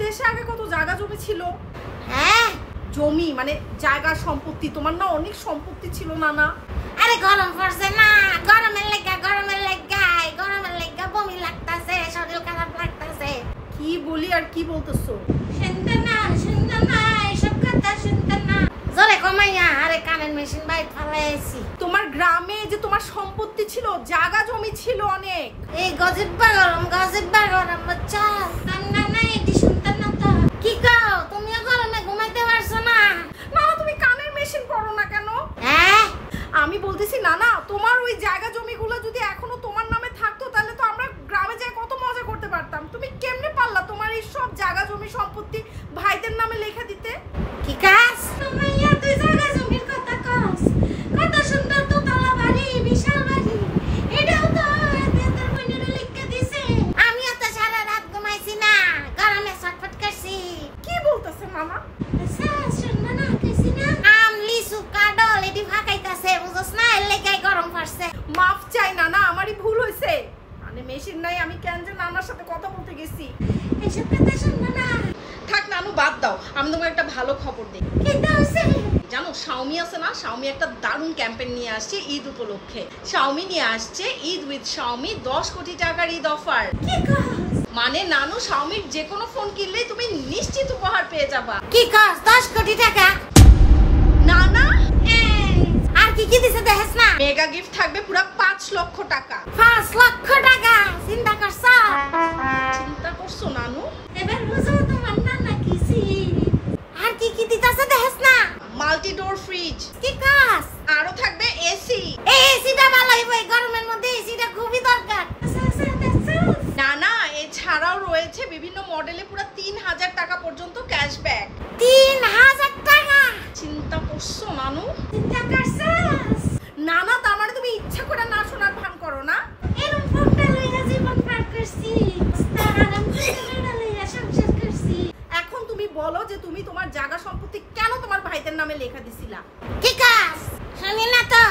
দেশে আগে কত জায়গা জমি ছিল? হ্যাঁ জমি মানে জায়গা সম্পত্তি, তোমার না অনেক সম্পত্তি ছিল নানা? আরে গরম পড়ছে না, গরমের লেগা বমি লাগতাছে, শরীর খারাপ লাগতাছে। কি বলি আর কি বলতেছো? শুনতে না এসব কথা শুনতে না। জোরে কমাইয়া আরে কানের মেশিন বাইর ফালাইছি। তোমার গ্রামে যে তোমার সম্পত্তি ছিল, জায়গা জমি ছিল অনেক। এই গজিব্বা গরম বাচ্চা না এটি শুনতে না তো। কি কও তুমিও গরমে ঘুমাইতে পারছো না? না তুমি কানের মেশিন পরো না কেন? হ্যাঁ আমি বলতেছি নানা, তোমার ওই জায়গা জমিগুলো যদি এখনো তোমার নামে থাকতো তাহলে তো আমরা গ্রামে যেয়ে কত মজা করতে পারতাম। তুমি কেমনে পারলা তোমার এই সব জায়গা জমি সম্পত্তি ভাইদের নামে লেখা দিতে? কি কাজ তুমি তুই জায়গা জমির কথা কস? কত সুন্দর তো তালা বাড়ি, বিশাল বাড়ি, এটাও তো এদের বইনেরে লিখে দিছে। আমি তো সারা রাত ঘুমাইছি না, গরমে ছটফট করছি। কি বলতেছে মামা? শুনবা না কইছি না, আম লিচু কাঁঠাল এটি ফাঁকাইতাছে, বুঝছ না? এর লেগাই গরম পড়ছে। মাফ চাই নানা, আমারই ভুল হয়েছে। মানে মেশিন নাই, আমি কেন যে নানার সাথে কথা বলতে গেছি। এসব কথা শুনবা না। থাক নানু, বাদ দাও। আমি তোমাকে একটা ভালো খবর দিই। কি হইছে জানো শাওমি আছে না, শাওমি একটা দারুণ ক্যাম্পেইন নিয়ে আসছে ঈদ উপলক্ষে। শাওমি নিয়ে আসছে ঈদ উইথ শাওমি 10 কোটি টাকার ঈদ অফার। কি কাজ? মানে নানু, শাওমির যে কোনো ফোন কিনলেই তুমি নিশ্চিত উপহার পেয়ে যাবা। কি কাজ? 10 কোটি টাকা? না না, আর কি কি দিছে দেখছ না? মেগা গিফট থাকবে পুরো 5 লক্ষ টাকা। 5 লক্ষ টাকা? চিন্তা করছো? চিন্তা করছো নানু? এবার বুঝো তোমার নানা কিছি। আর কি কি দিতাছে দেখছ না? Multi door fridge. কি কাজ? আরো থাকবে এসি। এই এসিটা ভালো হইব, এই গরমের মধ্যে এসিটা খুবই দরকার। না না, এছাড়াও রয়েছে বিভিন্ন মডেলে পুরো 3000 টাকা পর্যন্ত ক্যাশব্যাক। 3000 টাকা? চিন্তা করছো নানু? চিন্তা করছস? না না, তার মানে তুমি ইচ্ছা করে না শোনার ভান করো না? এরকম ফোনটা লইয়া জীবন পার করছি, আরাম করে লইয়া সংসার করছি। এখন তুমি বলো যে তুমি তোমার জায়গা সম্পত্তি কেন তোমার ভাইদের নামে লেখা দিছিলা? কি কাজ? শুনি না তো।